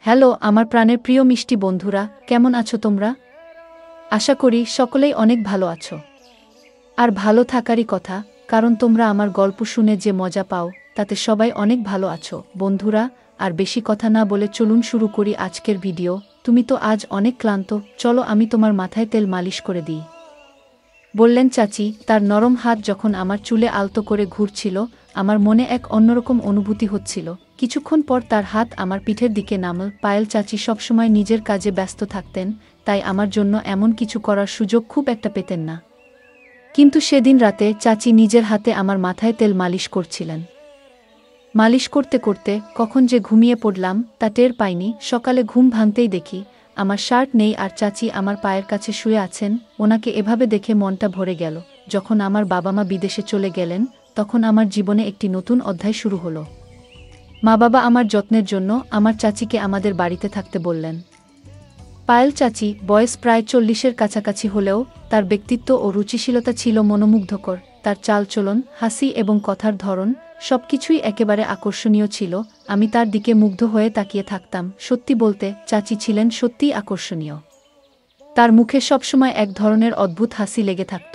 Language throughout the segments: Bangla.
হ্যালো আমার প্রাণের প্রিয় মিষ্টি বন্ধুরা, কেমন আছো তোমরা? আশা করি সকলেই অনেক ভালো আছো। আর ভালো থাকারই কথা, কারণ তোমরা আমার গল্প শুনে যে মজা পাও তাতে সবাই অনেক ভালো আছো। বন্ধুরা, আর বেশি কথা না বলে চলুন শুরু করি আজকের ভিডিও। তুমি তো আজ অনেক ক্লান্ত, চলো আমি তোমার মাথায় তেল মালিশ করে দিই, বললেন চাচি। তার নরম হাত যখন আমার চুলে আলতো করে ঘুরছিল, আমার মনে এক অন্যরকম অনুভূতি হচ্ছিল। কিছুক্ষণ পর তার হাত আমার পিঠের দিকে নামল। পায়েল চাচি সবসময় নিজের কাজে ব্যস্ত থাকতেন, তাই আমার জন্য এমন কিছু করার সুযোগ খুব একটা পেতেন না। কিন্তু সেদিন রাতে চাচি নিজের হাতে আমার মাথায় তেল মালিশ করছিলেন। মালিশ করতে করতে কখন যে ঘুমিয়ে পড়লাম তা টের পাইনি। সকালে ঘুম ভাঙতেই দেখি আমার শার্ট নেই আর চাচি আমার পায়ের কাছে শুয়ে আছেন। ওনাকে এভাবে দেখে মনটা ভরে গেল। যখন আমার বাবা মা বিদেশে চলে গেলেন, তখন আমার জীবনে একটি নতুন অধ্যায় শুরু হলো। মা বাবা আমার যত্নের জন্য আমার চাচিকে আমাদের বাড়িতে থাকতে বললেন। পায়েল চাচি বয়স প্রায় 40-এর কাছাকাছি হলেও তার ব্যক্তিত্ব ও রুচিশীলতা ছিল মনোমুগ্ধকর। তার চালচলন, হাসি এবং কথার ধরন সবকিছুই একেবারে আকর্ষণীয় ছিল। আমি তার দিকে মুগ্ধ হয়ে তাকিয়ে থাকতাম। সত্যি বলতে চাচি ছিলেন সত্যিই আকর্ষণীয়। তার মুখে সবসময় এক ধরনের অদ্ভুত হাসি লেগে থাকত।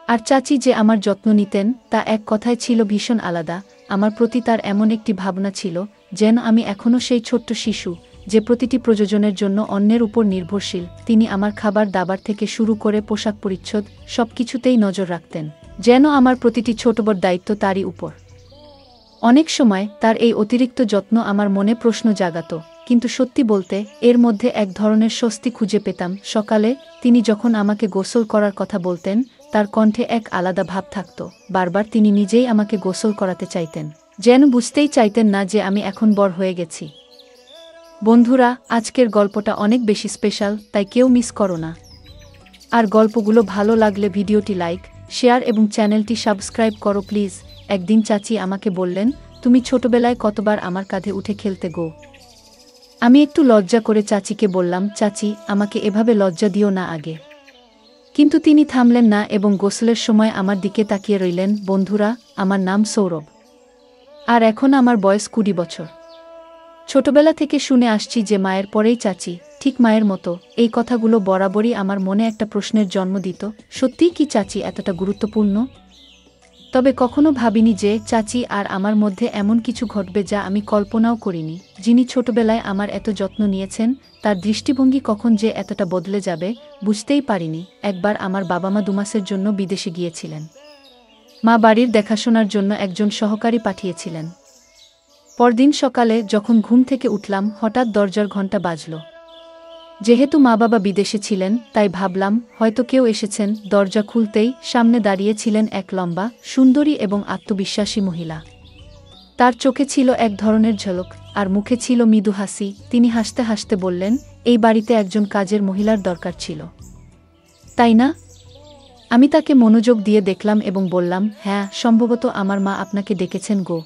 আর চাচি যে আমার যত্ন নিতেন তা এক কথায় ছিল ভীষণ আলাদা। আমার প্রতি তার এমন একটি ভাবনা ছিল যেন আমি এখনও সেই ছোট্ট শিশু যে প্রতিটি প্রয়োজনের জন্য অন্যের উপর নির্ভরশীল। তিনি আমার খাবার দাবার থেকে শুরু করে পোশাক পরিচ্ছদ সবকিছুতেই নজর রাখতেন, যেন আমার প্রতিটি ছোট বড় দায়িত্ব তারই উপর। অনেক সময় তার এই অতিরিক্ত যত্ন আমার মনে প্রশ্ন জাগাত, কিন্তু সত্যি বলতে এর মধ্যে এক ধরনের স্বস্তি খুঁজে পেতাম। সকালে তিনি যখন আমাকে গোসল করার কথা বলতেন, তার কণ্ঠে এক আলাদা ভাব থাকত। বারবার তিনি নিজেই আমাকে গোসল করাতে চাইতেন, যেন বুঝতেই চাইতেন না যে আমি এখন বড় হয়ে গেছি। বন্ধুরা, আজকের গল্পটা অনেক বেশি স্পেশাল, তাই কেউ মিস করো না। আর গল্পগুলো ভালো লাগলে ভিডিওটি লাইক, শেয়ার এবং চ্যানেলটি সাবস্ক্রাইব করো প্লিজ। একদিন চাচি আমাকে বললেন, তুমি ছোটবেলায় কতবার আমার কাঁধে উঠে খেলতে গো। আমি একটু লজ্জা করে চাচিকে বললাম, চাচি আমাকে এভাবে লজ্জা দিও না আগে। কিন্তু তিনি থামলেন না এবং গোসলের সময় আমার দিকে তাকিয়ে রইলেন। বন্ধুরা, আমার নাম সৌরভ, আর এখন আমার বয়স 20 বছর। ছোটবেলা থেকে শুনে আসছি যে মায়ের পরেই চাচি, ঠিক মায়ের মতো। এই কথাগুলো বরাবরই আমার মনে একটা প্রশ্নের জন্ম দিত, সত্যিই কি চাচি এতটা গুরুত্বপূর্ণ? তবে কখনো ভাবিনি যে চাচি আর আমার মধ্যে এমন কিছু ঘটবে যা আমি কল্পনাও করিনি। যিনি ছোটবেলায় আমার এত যত্ন নিয়েছেন, তার দৃষ্টিভঙ্গি কখন যে এতটা বদলে যাবে বুঝতেই পারিনি। একবার আমার বাবা মা 2 মাসের জন্য বিদেশে গিয়েছিলেন। মা বাড়ির দেখাশোনার জন্য একজন সহকারী পাঠিয়েছিলেন। পরদিন সকালে যখন ঘুম থেকে উঠলাম, হঠাৎ দরজার ঘণ্টা বাজল। যেহেতু মা বাবা বিদেশে ছিলেন, তাই ভাবলাম হয়তো কেউ এসেছেন। দরজা খুলতেই সামনে দাঁড়িয়ে ছিলেন এক লম্বা, সুন্দরী এবং আত্মবিশ্বাসী মহিলা। তার চোখে ছিল এক ধরনের ঝলক, আর মুখে ছিল মৃদু হাসি। তিনি হাসতে হাসতে বললেন, এই বাড়িতে একজন কাজের মহিলার দরকার ছিল, তাই না? আমি তাকে মনোযোগ দিয়ে দেখলাম এবং বললাম, হ্যাঁ, সম্ভবত আমার মা আপনাকে ডেকেছেন গো।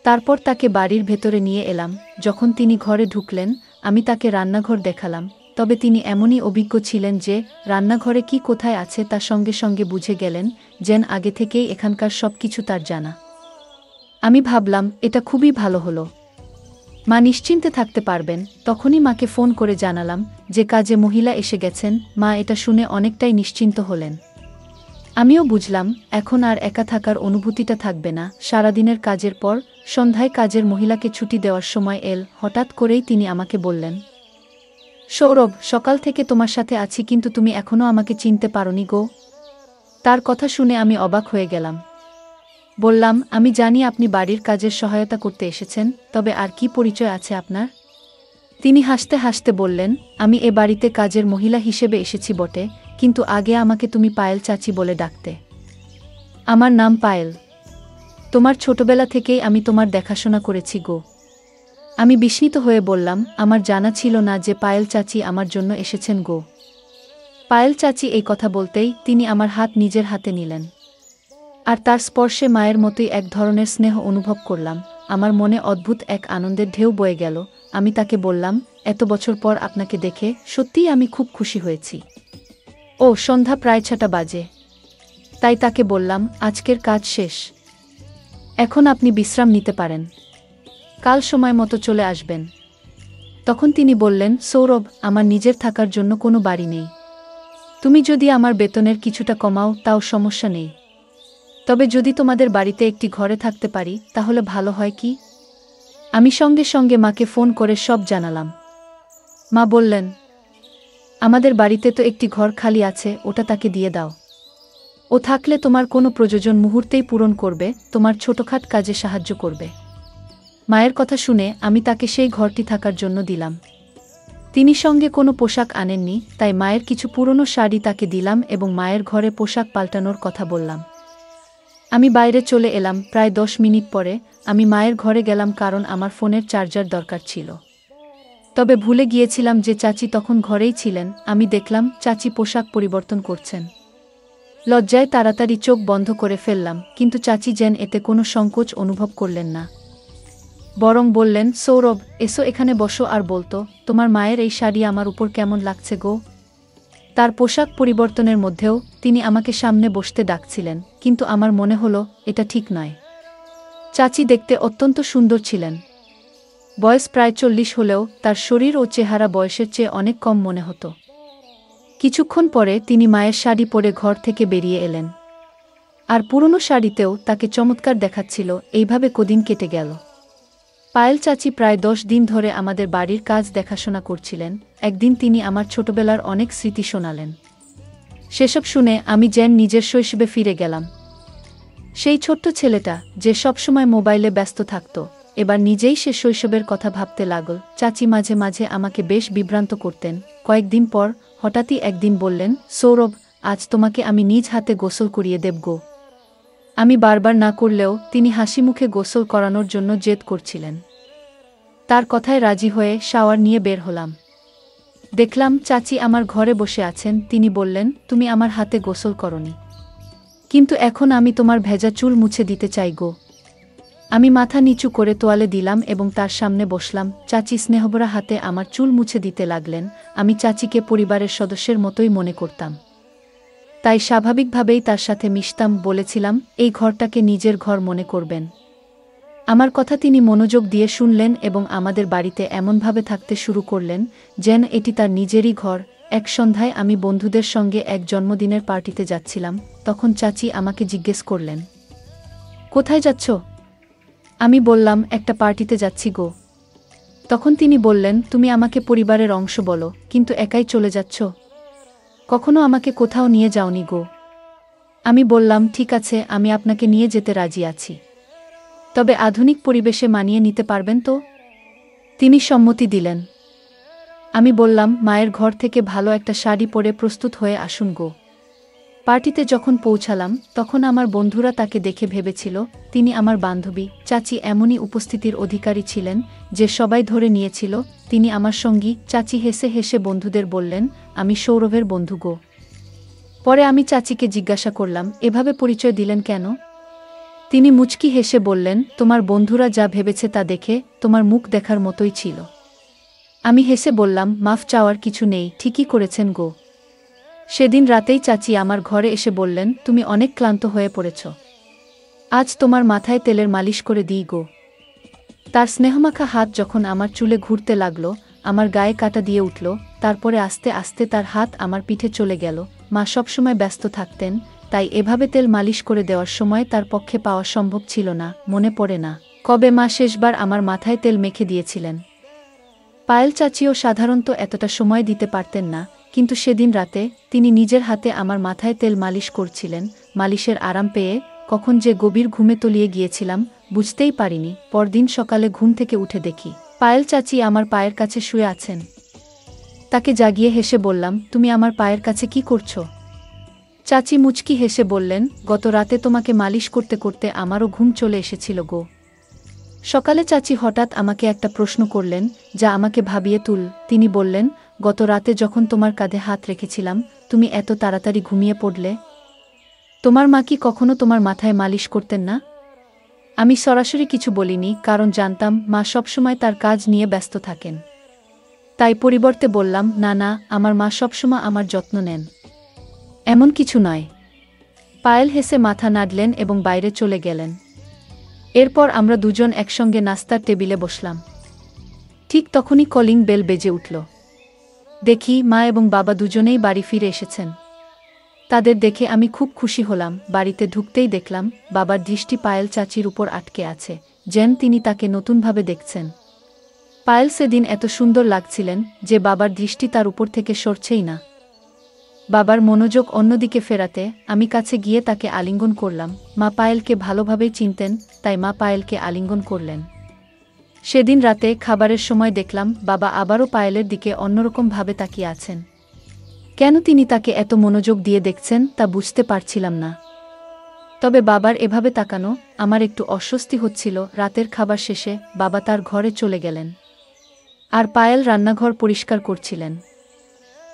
তারপর তাকে বাড়ির ভেতরে নিয়ে এলাম। যখন তিনি ঘরে ঢুকলেন, আমি তাকে রান্নাঘর দেখালাম। তবে তিনি এমনই অভিজ্ঞ ছিলেন যে রান্নাঘরে কি কোথায় আছে তা সঙ্গে সঙ্গে বুঝে গেলেন, যেন আগে থেকেই এখানকার সবকিছু তার জানা। আমি ভাবলাম এটা খুবই ভালো হলো, মা নিশ্চিন্তে থাকতে পারবেন। তখনই মাকে ফোন করে জানালাম যে কাজে মহিলা এসে গেছেন। মা এটা শুনে অনেকটাই নিশ্চিন্ত হলেন। আমিও বুঝলাম এখন আর একা থাকার অনুভূতিটা থাকবে না। সারাদিনের কাজের পর সন্ধ্যায় কাজের মহিলাকে ছুটি দেওয়ার সময় এল। হঠাৎ করেই তিনি আমাকে বললেন, সৌরভ, সকাল থেকে তোমার সাথে আছি কিন্তু তুমি এখনও আমাকে চিনতে পারোনি গো। তার কথা শুনে আমি অবাক হয়ে গেলাম। বললাম, আমি জানি আপনি বাড়ির কাজের সহায়তা করতে এসেছেন, তবে আর কি পরিচয় আছে আপনার? তিনি হাসতে হাসতে বললেন, আমি এ বাড়িতে কাজের মহিলা হিসেবে এসেছি বটে, কিন্তু আগে আমাকে তুমি পায়েল চাচি বলে ডাকতে। আমার নাম পায়েল। তোমার ছোটবেলা থেকেই আমি তোমার দেখাশোনা করেছি গো। আমি বিস্মিত হয়ে বললাম, আমার জানা ছিল না যে পায়েল চাচি আমার জন্য এসেছেন গো। পায়েল চাচি এই কথা বলতেই তিনি আমার হাত নিজের হাতে নিলেন, আর তার স্পর্শে মায়ের মতোই এক ধরনের স্নেহ অনুভব করলাম। আমার মনে অদ্ভুত এক আনন্দের ঢেউ বয়ে গেল। আমি তাকে বললাম, এত বছর পর আপনাকে দেখে সত্যিই আমি খুব খুশি হয়েছি। ও সন্ধ্যা প্রায় 6টা বাজে। তাই তাকে বললাম, আজকের কাজ শেষ, এখন আপনি বিশ্রাম নিতে পারেন, কাল সময় মতো চলে আসবেন। তখন তিনি বললেন, সৌরভ, আমার নিজের থাকার জন্য কোনো বাড়ি নেই। তুমি যদি আমার বেতনের কিছুটা কমাও তাও সমস্যা নেই, তবে যদি তোমাদের বাড়িতে একটি ঘরে থাকতে পারি তাহলে ভালো হয় কি? আমি সঙ্গে সঙ্গে মাকে ফোন করে সব জানালাম। মা বললেন, আমাদের বাড়িতে তো একটি ঘর খালি আছে, ওটা তাকে দিয়ে দাও। ও থাকলে তোমার কোনো প্রয়োজন মুহূর্তেই পূরণ করবে, তোমার ছোটখাট কাজে সাহায্য করবে। মায়ের কথা শুনে আমি তাকে সেই ঘরটি থাকার জন্য দিলাম। তিনি সঙ্গে কোনো পোশাক আনেননি, তাই মায়ের কিছু পুরনো শাড়ি তাকে দিলাম এবং মায়ের ঘরে পোশাক পাল্টানোর কথা বললাম। আমি বাইরে চলে এলাম। প্রায় 10 মিনিট পরে আমি মায়ের ঘরে গেলাম, কারণ আমার ফোনের চার্জার দরকার ছিল। তবে ভুলে গিয়েছিলাম যে চাচি তখন ঘরেই ছিলেন। আমি দেখলাম চাচি পোশাক পরিবর্তন করছেন। লজ্জায় তাড়াতাড়ি চোখ বন্ধ করে ফেললাম, কিন্তু চাচি যেন এতে কোনো সংকোচ অনুভব করলেন না, বরং বললেন, সৌরভ, এসো এখানে বসো আর বলতো, তোমার মায়ের এই শাড়ি আমার উপর কেমন লাগছে গো। তার পোশাক পরিবর্তনের মধ্যেও তিনি আমাকে সামনে বসতে ডাকছিলেন, কিন্তু আমার মনে হলো এটা ঠিক নয়। চাচি দেখতে অত্যন্ত সুন্দর ছিলেন। বয়স প্রায় 40 হলেও তার শরীর ও চেহারা বয়সের চেয়ে অনেক কম মনে হতো। কিছুক্ষণ পরে তিনি মায়ের শাড়ি পরে ঘর থেকে বেরিয়ে এলেন। আর পুরনো শাড়িতেও তাকে চমৎকার দেখাচ্ছিল। এইভাবে কদিন কেটে গেল। পায়েল চাচি প্রায় 10 দিন ধরে আমাদের বাড়ির কাজ দেখাশোনা করছিলেন। একদিন তিনি আমার ছোটবেলার অনেক স্মৃতি শোনালেন। সেসব শুনে আমি যেন নিজের শৈশবে ফিরে গেলাম। সেই ছোট্ট ছেলেটা যে সবসময় মোবাইলে ব্যস্ত থাকত, এবার নিজেই সে শৈশবের কথা ভাবতে লাগল। চাচি মাঝে মাঝে আমাকে বেশ বিভ্রান্ত করতেন। কয়েকদিন পর হঠাৎই একদিন বললেন, সৌরভ, আজ তোমাকে আমি নিজ হাতে গোসল করিয়ে দেব গো। আমি বারবার না করলেও তিনি হাসি মুখে গোসল করানোর জন্য জেদ করছিলেন। তার কথায় রাজি হয়ে শাওয়ার নিয়ে বের হলাম। দেখলাম চাচি আমার ঘরে বসে আছেন। তিনি বললেন, তুমি আমার হাতে গোসল করনি, কিন্তু এখন আমি তোমার ভেজা চুল মুছে দিতে চাই গো। আমি মাথা নিচু করে তোয়ালে দিলাম এবং তার সামনে বসলাম। চাচি স্নেহভরা হাতে আমার চুল মুছে দিতে লাগলেন। আমি চাচিকে পরিবারের সদস্যের মতোই মনে করতাম, তাই স্বাভাবিকভাবেই তার সাথে মিশতাম। বলেছিলাম, এই ঘরটাকে নিজের ঘর মনে করবেন। আমার কথা তিনি মনোযোগ দিয়ে শুনলেন এবং আমাদের বাড়িতে এমনভাবে থাকতে শুরু করলেন যেন এটি তার নিজেরই ঘর। এক সন্ধ্যায় আমি বন্ধুদের সঙ্গে এক জন্মদিনের পার্টিতে যাচ্ছিলাম। তখন চাচি আমাকে জিজ্ঞেস করলেন, কোথায় যাচ্ছ? আমি বললাম, একটা পার্টিতে যাচ্ছি গো। তখন তিনি বললেন, তুমি আমাকে পরিবারের অংশ বলো, কিন্তু একাই চলে যাচ্ছ, কখনো আমাকে কোথাও নিয়ে যাওনি গো। আমি বললাম, ঠিক আছে, আমি আপনাকে নিয়ে যেতে রাজি আছি, তবে আধুনিক পরিবেশে মানিয়ে নিতে পারবেন তো? তিনি সম্মতি দিলেন। আমি বললাম, মায়ের ঘর থেকে ভালো একটা শাড়ি পরে প্রস্তুত হয়ে আসুন গো। পার্টিতে যখন পৌঁছালাম তখন আমার বন্ধুরা তাকে দেখে ভেবেছিল তিনি আমার বান্ধবী। চাচি এমনই উপস্থিতির অধিকারী ছিলেন যে সবাই ধরে নিয়েছিল তিনি আমার সঙ্গী। চাচি হেসে হেসে বন্ধুদের বললেন, আমি সৌরভের বন্ধু গো। পরে আমি চাচিকে জিজ্ঞাসা করলাম, এভাবে পরিচয় দিলেন কেন? তিনি মুচকি হেসে বললেন, তোমার বন্ধুরা যা ভেবেছে তা দেখে তোমার মুখ দেখার মতোই ছিল। আমি হেসে বললাম, মাফ চাওয়ার কিছু নেই, ঠিকই করেছেন গো। সেদিন রাতেই চাচি আমার ঘরে এসে বললেন, তুমি অনেক ক্লান্ত হয়ে পড়েছ, আজ তোমার মাথায় তেলের মালিশ করে দিই গো। তার স্নেহমাখা হাত যখন আমার চুলে ঘুরতে লাগল, আমার গায়ে কাটা দিয়ে উঠল। তারপরে আস্তে আস্তে তার হাত আমার পিঠে চলে গেল। মা সবসময় ব্যস্ত থাকতেন, তাই এভাবে তেল মালিশ করে দেওয়ার সময় তার পক্ষে পাওয়া সম্ভব ছিল না। মনে পড়ে না কবে মা শেষবার আমার মাথায় তেল মেখে দিয়েছিলেন। পায়েল চাচিও সাধারণত এতটা সময় দিতে পারতেন না, কিন্তু সেদিন রাতে তিনি নিজের হাতে আমার মাথায় তেল মালিশ করছিলেন। মালিশের আরাম পেয়ে কখন যে গভীর ঘুমে তলিয়ে গিয়েছিলাম বুঝতেই পারিনি। পরদিন সকালে ঘুম থেকে উঠে দেখি পায়েল চাচি আমার পায়ের কাছে শুয়ে আছেন। তাকে জাগিয়ে হেসে বললাম, তুমি আমার পায়ের কাছে কি করছো? চাচি মুচকি হেসে বললেন, গত রাতে তোমাকে মালিশ করতে করতে আমারও ঘুম চলে এসেছিল গো। সকালে চাচি হঠাৎ আমাকে একটা প্রশ্ন করলেন যা আমাকে ভাবিয়ে তুল। তিনি বললেন, গত রাতে যখন তোমার কাঁধে হাত রেখেছিলাম তুমি এত তাড়াতাড়ি ঘুমিয়ে পড়লে, তোমার মা কি কখনো তোমার মাথায় মালিশ করতেন না? আমি সরাসরি কিছু বলিনি, কারণ জানতাম মা সবসময় তার কাজ নিয়ে ব্যস্ত থাকেন। তাই পরিবর্তে বললাম, না না, আমার মা সবসময় আমার যত্ন নেন, এমন কিছু নয়। পায়েল হেসে মাথা নাড়লেন এবং বাইরে চলে গেলেন। এরপর আমরা দুজন একসঙ্গে নাস্তার টেবিলে বসলাম। ঠিক তখনই কলিং বেল বেজে উঠল। দেখি মা এবং বাবা দুজনেই বাড়ি ফিরে এসেছেন। তাদের দেখে আমি খুব খুশি হলাম। বাড়িতে ঢুকতেই দেখলাম বাবার দৃষ্টি পায়েল চাচির উপর আটকে আছে, যেন তিনি তাকে নতুনভাবে দেখছেন। পায়েল সেদিন এত সুন্দর লাগছিলেন যে বাবার দৃষ্টি তার উপর থেকে সরছেই না। বাবার মনোযোগ অন্যদিকে ফেরাতে আমি কাছে গিয়ে তাকে আলিঙ্গন করলাম। মা পায়েলকে ভালোভাবেই চিনতেন, তাই মা পায়েলকে আলিঙ্গন করলেন। সেদিন রাতে খাবারের সময় দেখলাম বাবা আবারও পায়েলের দিকে অন্যরকম ভাবে তাকিয়ে আছেন। কেন তিনি তাকে এত মনোযোগ দিয়ে দেখছেন তা বুঝতে পারছিলাম না। তবে বাবার এভাবে তাকানো আমার একটু অস্বস্তি হচ্ছিল। রাতের খাবার শেষে বাবা তার ঘরে চলে গেলেন, আর পায়েল রান্নাঘর পরিষ্কার করছিলেন।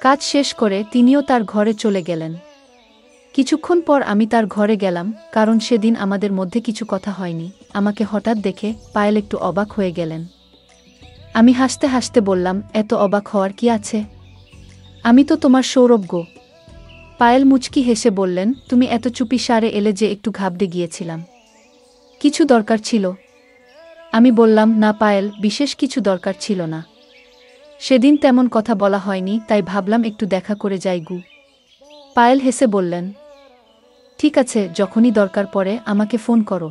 কাজ শেষ করে তিনিও তার ঘরে চলে গেলেন। কিছুক্ষণ পর আমি তার ঘরে গেলাম, কারণ সেদিন আমাদের মধ্যে কিছু কথা হয়নি। আমাকে হঠাৎ দেখে পায়েল একটু অবাক হয়ে গেলেন। আমি হাসতে হাসতে বললাম, এত অবাক হওয়ার কি আছে? আমি তো তোমার সৌরভ গো। পায়েল মুচকি হেসে বললেন, তুমি এত চুপি সারে এলে যে একটু ঘাবড়ে গিয়েছিলাম। কিছু দরকার ছিল? আমি বললাম, না পায়েল, বিশেষ কিছু দরকার ছিল না। সেদিন তেমন কথা বলা হয়নি, তাই ভাবলাম একটু দেখা করে যাই গু। পায়েল হেসে বললেন, ঠিক আছে, যখনই দরকার পড়ে আমাকে ফোন করো।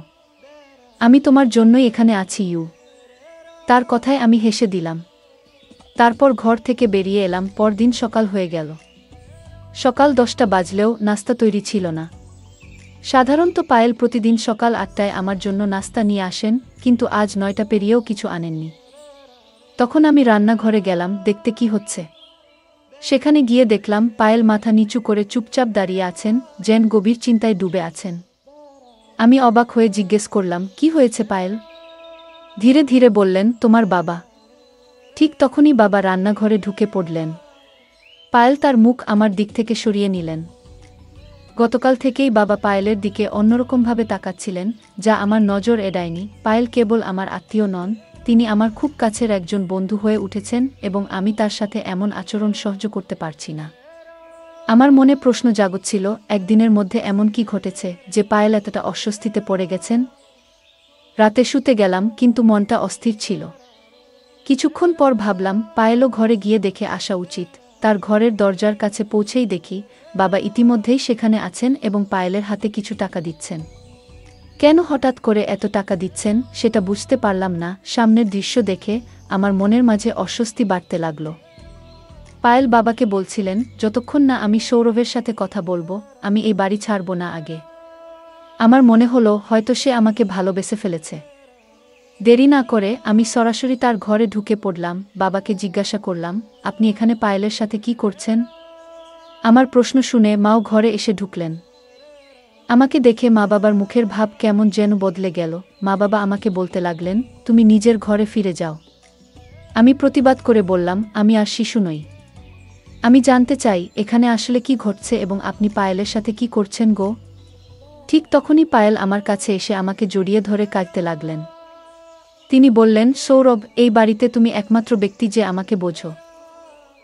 আমি তোমার জন্যই এখানে আছি ইউ। তার কথায় আমি হেসে দিলাম। তারপর ঘর থেকে বেরিয়ে এলাম। পরদিন সকাল হয়ে গেল। সকাল 10টা বাজলেও নাস্তা তৈরি ছিল না। সাধারণত পায়েল প্রতিদিন সকাল 8টায় আমার জন্য নাস্তা নিয়ে আসেন, কিন্তু আজ 9টা পেরিয়েও কিছু আনেননি। তখন আমি রান্নাঘরে গেলাম দেখতে কি হচ্ছে। সেখানে গিয়ে দেখলাম পায়েল মাথা নিচু করে চুপচাপ দাঁড়িয়ে আছেন, যেন গভীর চিন্তায় ডুবে আছেন। আমি অবাক হয়ে জিজ্ঞেস করলাম, কি হয়েছে পায়েল? ধীরে ধীরে বললেন, তোমার বাবা। ঠিক তখনই বাবা রান্নাঘরে ঢুকে পড়লেন। পায়েল তার মুখ আমার দিক থেকে সরিয়ে নিলেন। গতকাল থেকেই বাবা পায়েলের দিকে অন্যরকমভাবে তাকাচ্ছিলেন, যা আমার নজর এড়ায়নি। পায়েল কেবল আমার আত্মীয় নন, তিনি আমার খুব কাছের একজন বন্ধু হয়ে উঠেছেন, এবং আমি তার সাথে এমন আচরণ সহ্য করতে পারছি না। আমার মনে প্রশ্ন জাগছিল, একদিনের মধ্যে এমন কি ঘটেছে যে পায়েল এতটা অস্বস্তিতে পড়ে গেছেন? রাতে শুতে গেলাম, কিন্তু মনটা অস্থির ছিল। কিছুক্ষণ পর ভাবলাম পায়েলও ঘরে গিয়ে দেখে আসা উচিত। তার ঘরের দরজার কাছে পৌঁছেই দেখি বাবা ইতিমধ্যেই সেখানে আছেন এবং পায়েলের হাতে কিছু টাকা দিচ্ছেন। কেন হঠাৎ করে এত টাকা দিচ্ছেন সেটা বুঝতে পারলাম না। সামনের দৃশ্য দেখে আমার মনের মাঝে অস্বস্তি বাড়তে লাগল। পায়েল বাবাকে বলছিলেন, যতক্ষণ না আমি সৌরভের সাথে কথা বলবো আমি এই বাড়ি ছাড়ব না আগে। আমার মনে হলো হয়তো সে আমাকে ভালোবেসে ফেলেছে। দেরি না করে আমি সরাসরি তার ঘরে ঢুকে পড়লাম। বাবাকে জিজ্ঞাসা করলাম, আপনি এখানে পায়েলের সাথে কি করছেন? আমার প্রশ্ন শুনে মাও ঘরে এসে ঢুকলেন। আমাকে দেখে মা বাবার মুখের ভাব কেমন যেন বদলে গেল। মা বাবা আমাকে বলতে লাগলেন, তুমি নিজের ঘরে ফিরে যাও। আমি প্রতিবাদ করে বললাম, আমি আর শিশু নই। আমি জানতে চাই এখানে আসলে কি ঘটছে এবং আপনি পায়েলের সাথে কি করছেন গো। ঠিক তখনই পায়েল আমার কাছে এসে আমাকে জড়িয়ে ধরে কাঁদতে লাগলেন। তিনি বললেন, সৌরভ, এই বাড়িতে তুমি একমাত্র ব্যক্তি যে আমাকে বোঝো।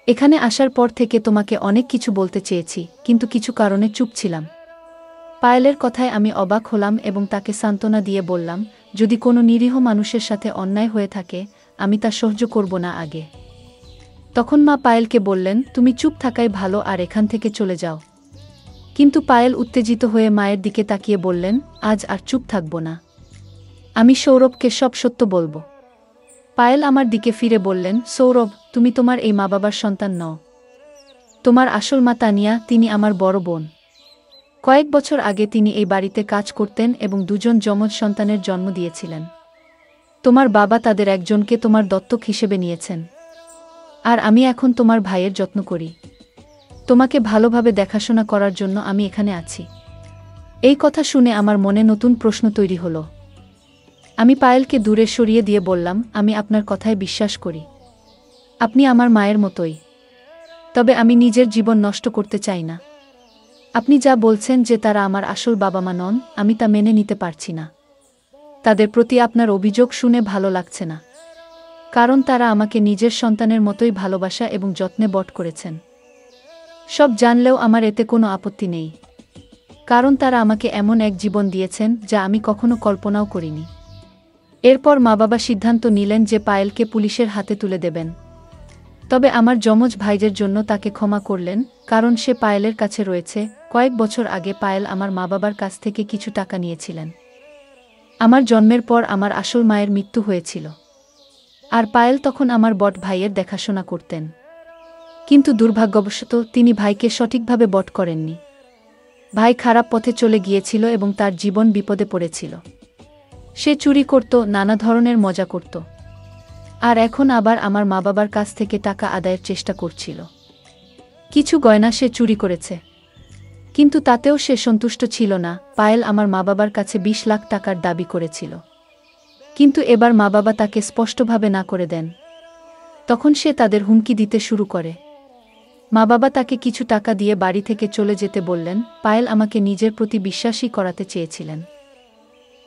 এখানে আসার পর থেকে তোমাকে অনেক কিছু বলতে চেয়েছি, কিন্তু কিছু কারণে চুপ ছিলাম। পায়েলের কথায় আমি অবাক হলাম এবং তাকে সান্ত্বনা দিয়ে বললাম, যদি কোনো নিরীহ মানুষের সাথে অন্যায় হয়ে থাকে আমি তা সহ্য করব না আগে। তখন মা পায়েলকে বললেন, তুমি চুপ থাকাই ভালো আর এখান থেকে চলে যাও। কিন্তু পায়েল উত্তেজিত হয়ে মায়ের দিকে তাকিয়ে বললেন, আজ আর চুপ থাকব না। আমি সৌরভকে সব সত্য বলবো। পায়েল আমার দিকে ফিরে বললেন, সৌরভ, তুমি তোমার এই মা বাবার সন্তান নও। তোমার আসল মা তানিয়া, তিনি আমার বড় বোন। কয়েক বছর আগে তিনি এই বাড়িতে কাজ করতেন এবং দুজন যমজ সন্তানের জন্ম দিয়েছিলেন। তোমার বাবা তাদের একজনকে তোমার দত্তক হিসেবে নিয়েছেন, আর আমি এখন তোমার ভাইয়ের যত্ন করি। তোমাকে ভালোভাবে দেখাশোনা করার জন্য আমি এখানে আছি। এই কথা শুনে আমার মনে নতুন প্রশ্ন তৈরি হলো। আমি পায়েলকে দূরে সরিয়ে দিয়ে বললাম, আমি আপনার কথায় বিশ্বাস করি। আপনি আমার মায়ের মতোই। তবে আমি নিজের জীবন নষ্ট করতে চাই না। আপনি যা বলছেন যে তারা আমার আসল বাবা মা নন, আমি তা মেনে নিতে পারছি না। তাদের প্রতি আপনার অভিযোগ শুনে ভালো লাগছে না, কারণ তারা আমাকে নিজের সন্তানের মতোই ভালোবাসা এবং যত্নে বড় করেছেন। সব জানলেও আমার এতে কোনো আপত্তি নেই, কারণ তারা আমাকে এমন এক জীবন দিয়েছেন যা আমি কখনো কল্পনাও করিনি। এরপর মা বাবা সিদ্ধান্ত নিলেন যে পায়েলকে পুলিশের হাতে তুলে দেবেন। তবে আমার যমজ ভাইদের জন্য তাকে ক্ষমা করলেন, কারণ সে পায়েলের কাছে রয়েছে। কয়েক বছর আগে পায়েল আমার মা বাবার কাছ থেকে কিছু টাকা নিয়েছিলেন। আমার জন্মের পর আমার আসল মায়ের মৃত্যু হয়েছিল, আর পায়েল তখন আমার বট ভাইয়ের দেখাশোনা করতেন। কিন্তু দুর্ভাগ্যবশত তিনি ভাইকে সঠিকভাবে বট করেননি। ভাই খারাপ পথে চলে গিয়েছিল এবং তার জীবন বিপদে পড়েছিল। সে চুরি করত, নানা ধরনের মজা করত, আর এখন আবার আমার মা বাবার কাছ থেকে টাকা আদায়ের চেষ্টা করছিল। কিছু গয়না সে চুরি করেছে, কিন্তু তাতেও সে সন্তুষ্ট ছিল না। পায়েল আমার মা বাবার কাছে 20 লাখ টাকার দাবি করেছিল, কিন্তু এবার মা বাবা তাকে স্পষ্টভাবে না করে দেন। তখন সে তাদের হুমকি দিতে শুরু করে। মা বাবা তাকে কিছু টাকা দিয়ে বাড়ি থেকে চলে যেতে বললেন। পায়েল আমাকে নিজের প্রতি বিশ্বাসী করাতে চেয়েছিলেন,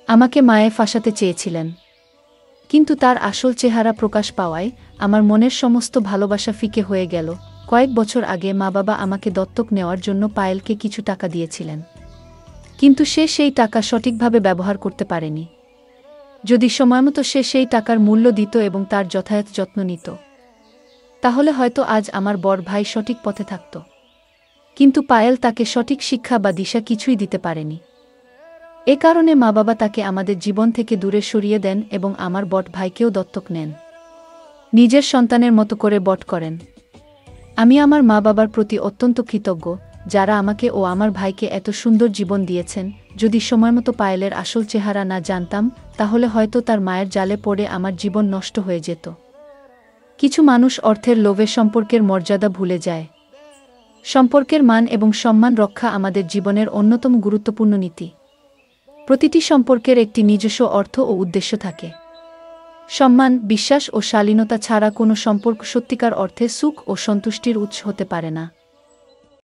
আমাকে মায়ে ফাঁসাতে চেয়েছিলেন, কিন্তু তার আসল চেহারা প্রকাশ পাওয়ায় আমার মনের সমস্ত ভালোবাসা ফিকে হয়ে গেল। কয়েক বছর আগে মা বাবা আমাকে দত্তক নেওয়ার জন্য পায়েলকে কিছু টাকা দিয়েছিলেন, কিন্তু সে সেই টাকা সঠিকভাবে ব্যবহার করতে পারেনি। যদি সময়মতো সে সেই টাকার মূল্য দিত এবং তার যথাযথ যত্ন নিত, তাহলে হয়তো আজ আমার বড় ভাই সঠিক পথে থাকত। কিন্তু পায়েল তাকে সঠিক শিক্ষা বা দিশা কিছুই দিতে পারেনি। এ কারণে মা বাবা তাকে আমাদের জীবন থেকে দূরে সরিয়ে দেন এবং আমার বট ভাইকেও দত্তক নেন, নিজের সন্তানের মতো করে বট করেন। আমি আমার মা বাবার প্রতি অত্যন্ত কৃতজ্ঞ, যারা আমাকে ও আমার ভাইকে এত সুন্দর জীবন দিয়েছেন। যদি সময়মতো পায়েলের আসল চেহারা না জানতাম, তাহলে হয়তো তার মায়ের জালে পড়ে আমার জীবন নষ্ট হয়ে যেত। কিছু মানুষ অর্থের লোভে সম্পর্কের মর্যাদা ভুলে যায়। সম্পর্কের মান এবং সম্মান রক্ষা আমাদের জীবনের অন্যতম গুরুত্বপূর্ণ নীতি। প্রতিটি সম্পর্কের একটি নিজস্ব অর্থ ও উদ্দেশ্য থাকে। সম্মান, বিশ্বাস ও শালীনতা ছাড়া কোনো সম্পর্ক সত্যিকার অর্থে সুখ ও সন্তুষ্টির উৎস হতে পারে না।